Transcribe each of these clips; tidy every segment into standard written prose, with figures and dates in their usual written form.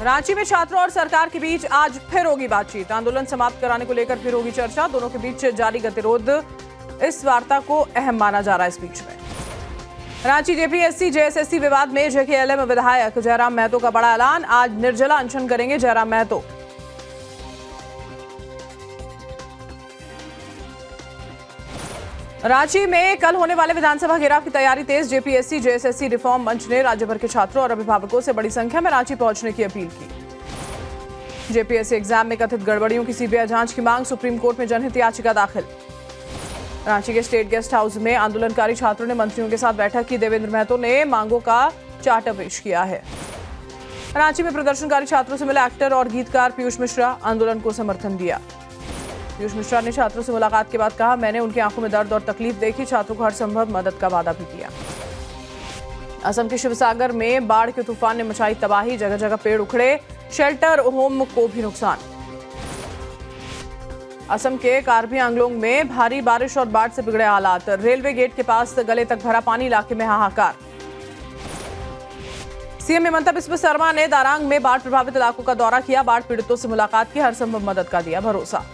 रांची में छात्रों और सरकार के बीच आज फिर होगी बातचीत। आंदोलन समाप्त कराने को लेकर फिर होगी चर्चा। दोनों के बीच जारी गतिरोध इस वार्ता को अहम माना जा रहा है। इस बीच में रांची जेपीएससी जेएसएससी विवाद में जेकेएलएम विधायक जयराम महतो का बड़ा ऐलान। आज निर्जला अनशन करेंगे जयराम महतो। रांची में कल होने वाले विधानसभा घेराव की तैयारी तेज। जेपीएससी जेएसएससी रिफॉर्म मंच ने राज्य भर के छात्रों और अभिभावकों से बड़ी संख्या में रांची पहुंचने की अपील की। जेपीएससी एग्जाम में कथित गड़बड़ियों की सीबीआई जांच की मांग। सुप्रीम कोर्ट में जनहित याचिका दाखिल। रांची के स्टेट गेस्ट हाउस में आंदोलनकारी छात्रों ने मंत्रियों के साथ बैठक की। देवेंद्र महतो ने मांगों का चार्टर पेश किया है। रांची में प्रदर्शनकारी छात्रों से मिले एक्टर और गीतकार पीयूष मिश्रा। आंदोलन को समर्थन दिया। पीयूष मिश्रा ने छात्रों से मुलाकात के बाद कहा, मैंने उनकी आंखों में दर्द और तकलीफ देखी। छात्रों को हर संभव मदद का वादा भी किया। असम के शिवसागर में बाढ़ के तूफान ने मचाई तबाही। जगह जगह पेड़ उखड़े। शेल्टर होम को भी नुकसान। असम के कार्बी आंगलोंग में भारी बारिश और बाढ़ से बिगड़े हालात। रेलवे गेट के पास गले तक भरा पानी। इलाके में हाहाकार। सीएम हिमंता बिस्वा शर्मा ने दारांग में बाढ़ प्रभावित इलाकों का दौरा किया। बाढ़ पीड़ितों से मुलाकात की। हर संभव मदद का दिया भरोसा।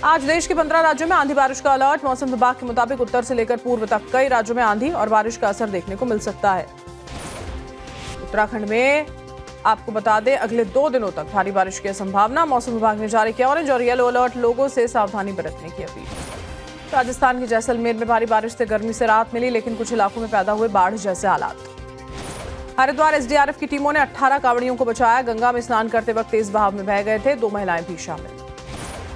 आज देश के 15 राज्यों में आंधी बारिश का अलर्ट। मौसम विभाग के मुताबिक उत्तर से लेकर पूर्व तक कई राज्यों में आंधी और बारिश का असर देखने को मिल सकता है। उत्तराखंड में आपको बता दें, अगले 2 दिनों तक भारी बारिश की संभावना। मौसम विभाग ने जारी किया ऑरेंज और येलो अलर्ट। लोगों से सावधानी बरतने की अपील। राजस्थान के जैसलमेर में भारी बारिश से गर्मी से राहत मिली, लेकिन कुछ इलाकों में पैदा हुए बाढ़ जैसे हालात। हरिद्वार एसडीआरएफ की टीमों ने 18 कांवड़ियों को बचाया। गंगा में स्नान करते वक्त तेज बहाव में बह गए थे। 2 महिलाएं भी शामिल।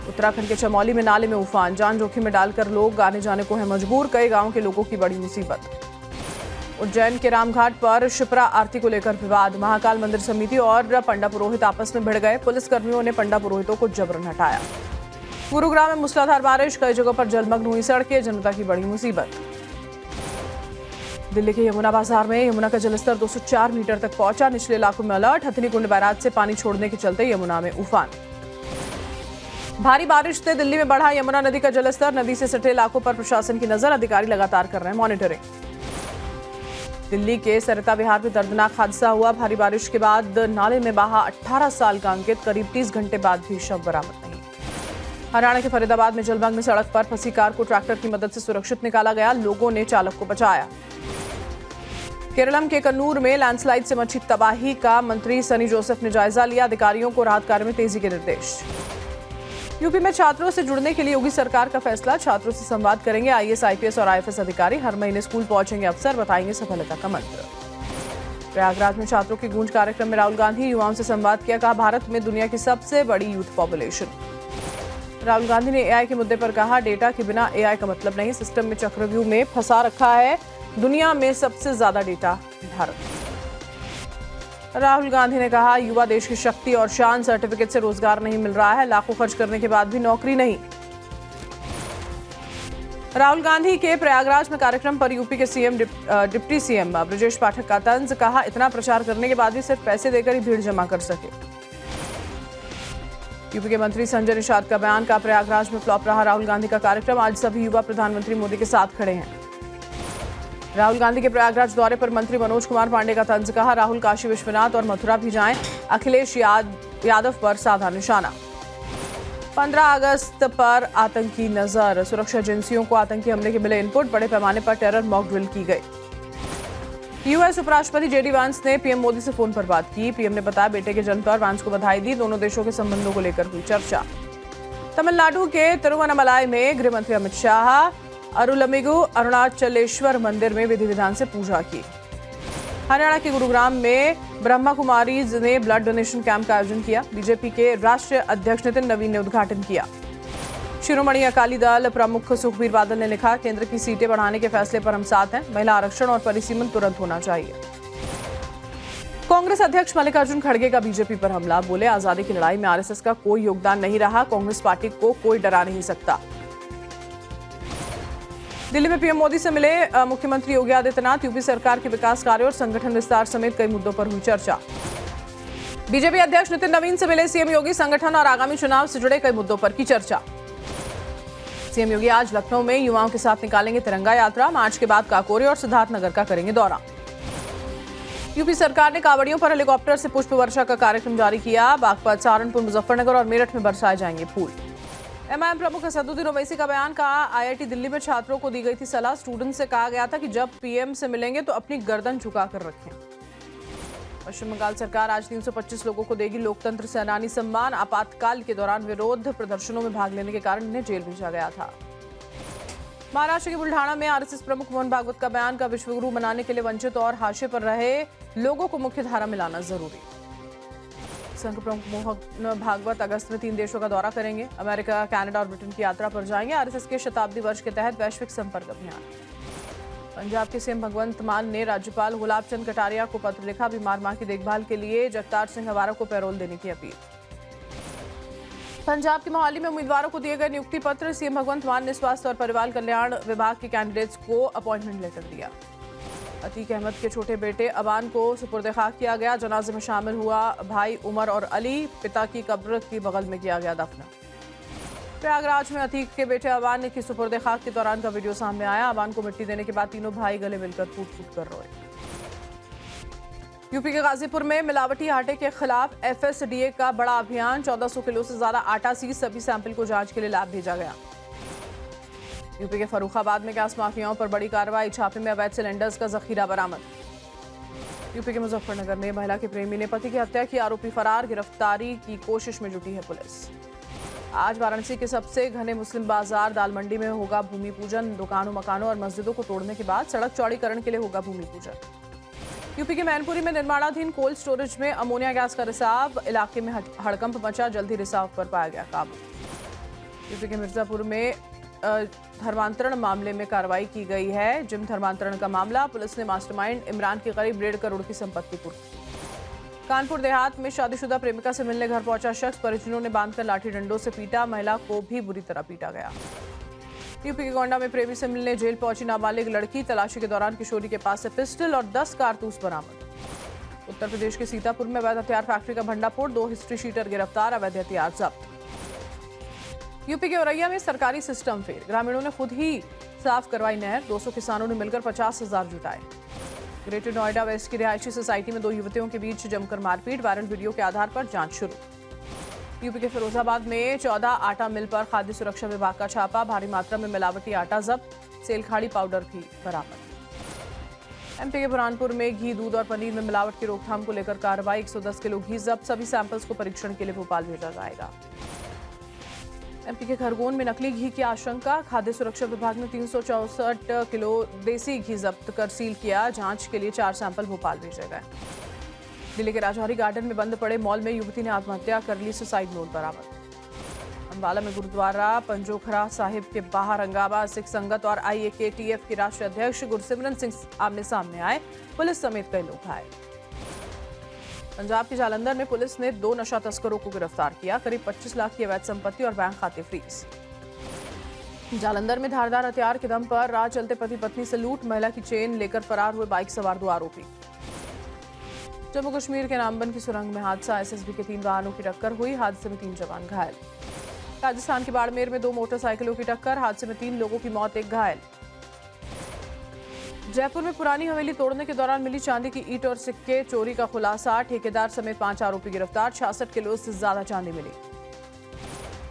उत्तराखंड के चमोली में नाले में उफान। जान जोखिम में डालकर लोग आने जाने को है मजबूर। कई गांवों के लोगों की बड़ी मुसीबत। उज्जैन के रामघाट पर शिप्रा आरती को लेकर विवाद। महाकाल मंदिर समिति और पंडा पुरोहित आपस में भिड़ गए। पुलिस कर्मियों ने पंडा पुरोहितों को जबरन हटाया। गुरुग्राम में मूसलाधार बारिश। कई जगहों पर जलमग्न हुई सड़कें। जनता की बड़ी मुसीबत। दिल्ली के यमुना बाजार में यमुना का जलस्तर 204 मीटर तक पहुंचा। निचले इलाकों में अलर्ट। हथिनी कुंड बैराज से पानी छोड़ने के चलते यमुना में उफान। भारी बारिश से दिल्ली में बढ़ा यमुना नदी का जलस्तर। नदी से सटे इलाकों पर प्रशासन की नजर। अधिकारी लगातार कर रहे हैं मॉनिटरिंग। दिल्ली के सरिता विहार में दर्दनाक हादसा हुआ। भारी बारिश के बाद नाले में बहा 18 साल का अंकित। करीब 30 घंटे बाद भी शव बरामद नहीं। हरियाणा के फरीदाबाद में जलमग्न सड़क पर फंसी कार को ट्रैक्टर की मदद से सुरक्षित निकाला गया। लोगों ने चालक को बचाया। केरलम के कन्नूर में लैंडस्लाइड से मची तबाही का मंत्री सनी जोसेफ ने जायजा लिया। अधिकारियों को राहत कार्य में तेजी के निर्देश। यूपी में छात्रों से जुड़ने के लिए योगी सरकार का फैसला। छात्रों से संवाद करेंगे आईएएस आईपीएस और आईएफएस अधिकारी। हर महीने स्कूल पहुंचेंगे अफसर। बताएंगे सफलता का मंत्र। प्रयागराज में छात्रों की गूंज कार्यक्रम में राहुल गांधी युवाओं से संवाद किया। कहा, भारत में दुनिया की सबसे बड़ी यूथ पॉपुलेशन। राहुल गांधी ने एआई के मुद्दे पर कहा, डेटा के बिना एआई का मतलब नहीं। सिस्टम में चक्रव्यूह में फंसा रखा है। दुनिया में सबसे ज्यादा डेटा भारत। राहुल गांधी ने कहा, युवा देश की शक्ति और शान। सर्टिफिकेट से रोजगार नहीं मिल रहा है। लाखों खर्च करने के बाद भी नौकरी नहीं। राहुल गांधी के प्रयागराज में कार्यक्रम पर यूपी के CM deputy CM Brajesh Pathak का तंज। कहा, इतना प्रचार करने के बाद भी सिर्फ पैसे देकर ही भीड़ जमा कर सके। यूपी के मंत्री संजय निषाद का बयान। का प्रयागराज में फ्लॉप रहा राहुल गांधी का कार्यक्रम। आज सभी युवा प्रधानमंत्री मोदी के साथ खड़े हैं। राहुल गांधी के प्रयागराज दौरे पर मंत्री मनोज कुमार पांडे का तंज। कहा, राहुल काशी विश्वनाथ और मथुरा भी जाएं। अखिलेश यादव पर साधा निशाना। 15 अगस्त पर आतंकी नजर। सुरक्षा एजेंसियों को आतंकी हमले के मिले इनपुट। बड़े पैमाने पर टेरर मॉक ड्रिल की गई। यूएस उपराष्ट्रपति जेडी वांस ने पीएम मोदी से फोन पर बात की। पीएम ने बताया, बेटे के जन्म पर वांस को बधाई दी। दोनों देशों के संबंधों को लेकर हुई चर्चा। तमिलनाडु के तिरुवन्नामलाई में गृह मंत्री अमित शाह अरुलमिगु अरुणाचलेश्वर मंदिर में विधि विधान से पूजा की। हरियाणा के गुरुग्राम में ब्रह्मा कुमारीज ने ब्लड डोनेशन कैंप का आयोजन किया। बीजेपी के राष्ट्रीय अध्यक्ष नितिन नवीन ने उद्घाटन किया। शिरोमणि अकाली दल प्रमुख सुखबीर बादल ने लिखा, केंद्र की सीटें बढ़ाने के फैसले पर हम साथ हैं। महिला आरक्षण और परिसीमन तुरंत होना चाहिए। कांग्रेस अध्यक्ष मल्लिकार्जुन खड़गे का बीजेपी पर हमला। बोले, आजादी की लड़ाई में आरएसएस का कोई योगदान नहीं रहा। कांग्रेस पार्टी को कोई डरा नहीं सकता। दिल्ली में पीएम मोदी से मिले मुख्यमंत्री योगी आदित्यनाथ। यूपी सरकार के विकास कार्यों और संगठन विस्तार समेत कई मुद्दों पर हुई चर्चा। बीजेपी अध्यक्ष नितिन नवीन से मिले सीएम योगी। संगठन और आगामी चुनाव से जुड़े कई मुद्दों पर की चर्चा। सीएम योगी आज लखनऊ में युवाओं के साथ निकालेंगे तिरंगा यात्रा। मार्च के बाद काकोरी और सिद्धार्थनगर का करेंगे दौरा। यूपी सरकार ने कांवड़ियों पर हेलीकॉप्टर से पुष्प वर्षा का कार्यक्रम जारी किया। बागपत, सहारनपुर, मुजफ्फरनगर और मेरठ में बरसाए जाएंगे फूल। एमआईएम प्रमुख असदुद्दीन ओवैसी का बयान, कहा आईआईटी दिल्ली में छात्रों को दी गई थी सलाह। स्टूडेंट से कहा गया था कि जब पीएम से मिलेंगे तो अपनी गर्दन झुकाकर रखें। पश्चिम बंगाल सरकार आज 325 लोगों को देगी लोकतंत्र सेनानी सम्मान। आपातकाल के दौरान विरोध प्रदर्शनों में भाग लेने के कारण इन्हें जेल भेजा गया था। महाराष्ट्र के बुल्ढाना में आरएसएस प्रमुख मोहन भागवत का बयान, का विश्वगुरु बनाने के लिए वंचित और हाशिए पर रहे लोगों को मुख्य धारा में लाना जरूरी। संघ प्रमुख मोहन भागवत अगस्त में 3 देशों का दौरा करेंगे। अमेरिका, कनाडा और ब्रिटेन की यात्रा पर जाएंगे। आरएसएस के शताब्दी वर्ष के तहत वैश्विक संपर्क अभियान। पंजाब के सीएम भगवंत मान ने राज्यपाल गुलाब चंद कटारिया को पत्र लिखा। बीमार मां की देखभाल के लिए जगतार सिंह हवारा को पैरोल देने की अपील। पंजाब के मोहाली में उम्मीदवारों को दिए गए नियुक्ति पत्र। सीएम भगवंत मान ने स्वास्थ्य और परिवार कल्याण विभाग के कैंडिडेट्स को अपॉइंटमेंट लेटर दिया। अतीक अहमद के छोटे बेटे अबान को सुपुर्द खाक किया गया। जनाजे में शामिल हुआ भाई उमर और अली। पिता की कब्र के बगल में किया गया दफन। प्रयागराज में अतीक के बेटे अबान की सुपुर्द खाक के दौरान का वीडियो सामने आया। अबान को मिट्टी देने के बाद तीनों भाई गले मिलकर फूट फूट कर रोए। यूपी के गाजीपुर में मिलावटी आटे के खिलाफ एफएसडीए का बड़ा अभियान। 1400 किलो से ज्यादा आटा सीज, सभी सैंपल को जांच के लिए लैब भेजा गया। यूपी के फर्रुखाबाद में गैस माफियाओं पर बड़ी कार्रवाई। छापे में अवैध सिलेंडर्स का जखीरा बरामद। यूपी के मुजफ्फरनगर में महिला के प्रेमी ने पति की हत्या की, आरोपी फरार। गिरफ्तारी की कोशिश में जुटी है पुलिस। आज वाराणसी के सबसे घने मुस्लिम बाजार दाल मंडी में होगा भूमि पूजन। दुकानों, मकानों और मस्जिदों को तोड़ने के बाद सड़क चौड़ीकरण के लिए होगा भूमि पूजन। यूपी के मैनपुरी में निर्माणाधीन कोल्ड स्टोरेज में अमोनिया गैस का रिसाव। इलाके में हड़कंप मचा, जल्द ही रिसाव पर पाया गया काबू। यूपी के मिर्जापुर में धर्मांतरण मामले में कार्रवाई की गई है। जिम धर्मांतरण का मामला, पुलिस ने मास्टरमाइंड इमरान के करीब 1.5 करोड़ की संपत्ति कुर्क। कानपुर देहात में शादीशुदा प्रेमिका से मिलने घर पहुंचा शख्स, परिजनों ने बांधकर लाठी डंडों से पीटा। महिला को भी बुरी तरह पीटा गया। यूपी के गोंडा में प्रेमी से मिलने जेल पहुंची नाबालिग लड़की, तलाशी के दौरान किशोरी के पास से पिस्टल और 10 कारतूस बरामद। उत्तर प्रदेश के सीतापुर में अवैध हथियार फैक्ट्री का भंडाफोड़, 2 हिस्ट्री शीटर गिरफ्तार, अवैध हथियार जब्त। यूपी के औरैया में सरकारी सिस्टम फेल, ग्रामीणों ने खुद ही साफ करवाई नहर। 200 किसानों ने मिलकर 50,000 जुटाए। ग्रेटर नोएडा वेस्ट की रिहायशी सोसाइटी में 2 युवतियों के बीच जमकर मारपीट, वायरल वीडियो के आधार पर जांच शुरू। यूपी के फिरोजाबाद में 14 आटा मिल पर खाद्य सुरक्षा विभाग का छापा, भारी मात्रा में मिलावटी आटा जब्त, सेलखाड़ी पाउडर भी बरामद। एमपी के बुरहानपुर में घी, दूध और पनीर में मिलावट की रोकथाम को लेकर कार्रवाई। 110 किलो घी जब्त, सभी सैंपल्स को परीक्षण के लिए भोपाल भेजा जाएगा। एमपी के खरगोन में नकली घी की आशंका, खाद्य सुरक्षा विभाग ने 364 किलो देसी घी जब्त कर सील किया। जांच के लिए 4 सैंपल भोपाल भेजे गए। दिल्ली के राजौरी गार्डन में बंद पड़े मॉल में युवती ने आत्महत्या कर ली, सुसाइड नोट बरामद। अम्बाला में गुरुद्वारा पंजोखरा साहिब के बाहर हंगामा, सिख संगत और आईएकेटीएफ की राष्ट्रीय अध्यक्ष गुरसिमरन सिंह आमने सामने आए, पुलिस समेत कई लोग घायल। पंजाब के जालंधर में पुलिस ने 2 नशा तस्करों को गिरफ्तार किया, करीब 25 लाख की अवैध संपत्ति और बैंक खाते फ्रीज। जालंधर में धारदार हथियार के दम पर राह चलते पति पत्नी से लूट, महिला की चेन लेकर फरार हुए बाइक सवार 2 आरोपी। जम्मू कश्मीर के नामबन की सुरंग में हादसा, एसएसबी के 3 वाहनों की टक्कर हुई, हादसे में 3 जवान घायल। राजस्थान के बाड़मेर में 2 मोटरसाइकिलों की टक्कर, हादसे में 3 लोगों की मौत, 1 घायल। जयपुर में पुरानी हवेली तोड़ने के दौरान मिली चांदी की ईंट और सिक्के, चोरी का खुलासा, ठेकेदार समेत 5 आरोपी गिरफ्तार, 66 किलो से ज्यादा चांदी मिली।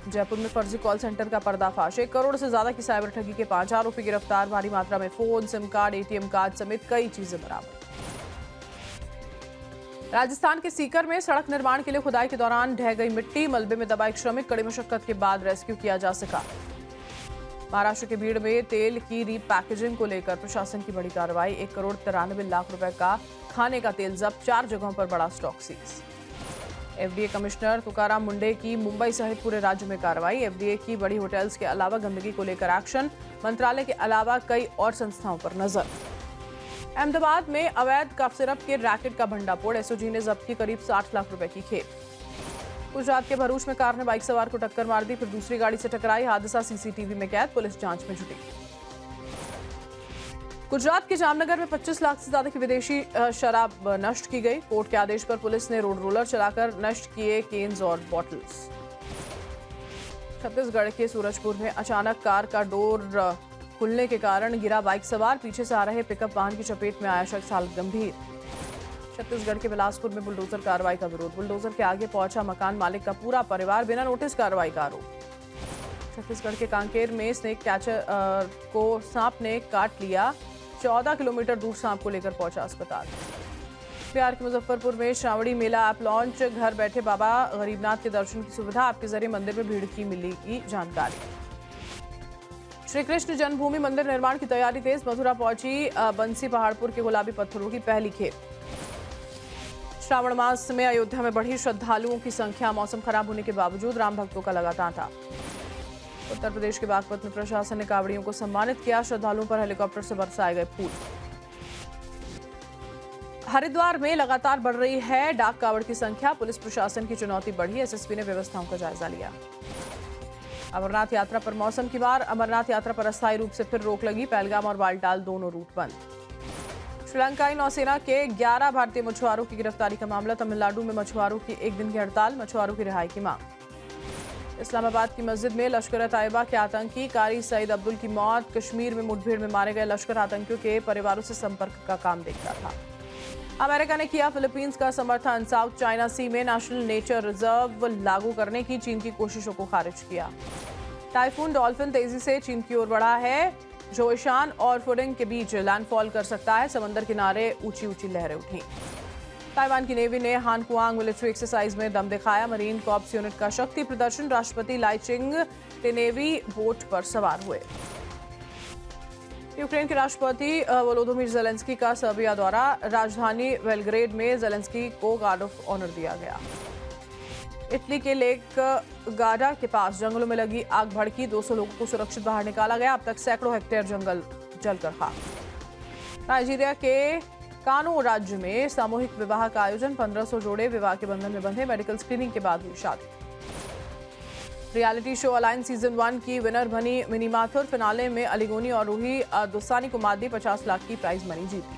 जयपुर में फर्जी कॉल सेंटर का पर्दाफाश, 1 करोड़ से ज्यादा की साइबर ठगी के 5 आरोपी गिरफ्तार, भारी मात्रा में phone, SIM card, ATM card समेत कई चीजें बरामद। राजस्थान के सीकर में सड़क निर्माण के लिए खुदाई के दौरान ढह गई मिट्टी, मलबे में दबा एक श्रमिक, कड़ी मशक्कत के बाद रेस्क्यू किया जा सका। महाराष्ट्र के भीड़ में तेल की रीपैकेजिंग को लेकर प्रशासन की बड़ी कार्रवाई, 1 करोड़ 93 लाख रुपए का खाने का तेल जब्त, 4 जगहों पर बड़ा stock seize. FDA commissioner Tukaram Munde की मुंबई सहित पूरे राज्य में कार्रवाई, एफडीए की बड़ी होटल्स के अलावा गंदगी को लेकर एक्शन, मंत्रालय के अलावा कई और संस्थाओं पर नजर। अहमदाबाद में अवैध कफ सिरप के रैकेट का भंडाफोड़, एसओजी ने जब्त की करीब 60 लाख रुपए की खेप। गुजरात के भरूच में कार ने बाइक सवार को टक्कर मार दी, फिर दूसरी गाड़ी से टकराई, हादसा सीसीटीवी में कैद, पुलिस जांच में जुटी। गुजरात के जामनगर में 25 लाख से ज्यादा की विदेशी शराब नष्ट की गई, कोर्ट के आदेश पर पुलिस ने रोड रोलर चलाकर नष्ट किए केन्स और बॉटल्स। छत्तीसगढ़ के सूरजपुर में अचानक कार का डोर खुलने के कारण गिरा बाइक सवार, पीछे से आ रहे पिकअप वाहन की चपेट में आया शख्स, हालत गंभीर। छत्तीसगढ़ के बिलासपुर में बुलडोजर कार्रवाई का विरोध। बुलडोजर के आगे पहुंचा मकान मालिक का पूरा परिवार, बिना नोटिस कार्रवाई का आरोप। छत्तीसगढ़ के कांकेर में स्नेक कैचर को सांप ने काट लिया, 14 किलोमीटर दूर सांप को लेकर पहुंचा अस्पताल। बिहार के मुजफ्फरपुर में श्रावणी मेला ऐप लॉन्च, घर बैठे बाबा गरीबनाथ के दर्शन की सुविधा, ऐप के जरिए मंदिर में भीड़ की मिलेगी जानकारी। श्री कृष्ण जन्मभूमि मंदिर निर्माण की तैयारी तेज, मथुरा पहुंची बंसी पहाड़पुर के गुलाबी पत्थरों की पहली खेप। श्रावण मास में अयोध्या में बढ़ी श्रद्धालुओं की संख्या, मौसम खराब होने के बावजूद राम भक्तों का लगा तांता। उत्तर प्रदेश के बागपत में प्रशासन ने कांवड़ियों को सम्मानित किया, श्रद्धालुओं पर हेलीकॉप्टर से बरसाए गए फूल। हरिद्वार में लगातार बढ़ रही है डाक कांवड़ की संख्या, पुलिस प्रशासन की चुनौती बढ़ी, एसएसपी ने व्यवस्थाओं का जायजा लिया। अमरनाथ यात्रा पर मौसम की मार, अमरनाथ यात्रा पर अस्थायी रूप से फिर रोक लगी, पहलगाम और बालटाल दोनों रूट बंद। श्रीलंकाई नौसेना के 11 भारतीय मछुआरों की गिरफ्तारी का मामला, तमिलनाडु में मछुआरों की एक दिन की हड़ताल, मछुआरों की रिहाई की मांग। इस्लामाबाद की मस्जिद में लश्कर-ए-तैयबा के आतंकी कारी सईद अब्दुल की मौत, कश्मीर में मुठभेड़ में मारे गए लश्कर आतंकियों के परिवारों से संपर्क का काम देखता था। अमेरिका ने किया फिलीपींस का समर्थन, साउथ चाइना सी में नेशनल नेचर रिजर्व लागू करने की चीन की कोशिशों को खारिज किया। टाइफून डॉल्फिन तेजी से चीन की ओर बढ़ा है, जोइशान और फुडिंग के बीच लैंडफॉल कर सकता है, समंदर किनारे ऊंची ऊंची लहरें उठी। ताइवान की नेवी ने हानकुआंग मिलिट्री एक्सरसाइज में दम दिखाया, मरीन कॉर्प्स यूनिट का शक्ति प्रदर्शन, राष्ट्रपति लाई चिंग ते नेवी बोट पर सवार हुए। यूक्रेन के राष्ट्रपति वोलोदिमीर ज़ेलेंस्की का सर्बिया दौरा, राजधानी बेलग्रेड में ज़ेलेंस्की को गार्ड ऑफ ऑनर दिया गया। इटली के लेक गार्डा के पास जंगलों में लगी आग भड़की, 200 लोगों को सुरक्षित बाहर निकाला गया, अब तक सैकड़ों हेक्टेयर जंगल जलकर खाक। नाइजीरिया के कानो राज्य में सामूहिक विवाह का आयोजन, 1500 जोड़े विवाह के बंधन में बंधे, मेडिकल स्क्रीनिंग के बाद हुई शादी। रियलिटी शो अलायंस सीजन 1 की विनर बनी मिनी माथुर, फिनाले में अलीगोनी और रूही दुस्सानी को मात दी, 50 लाख की प्राइज मनी जीती।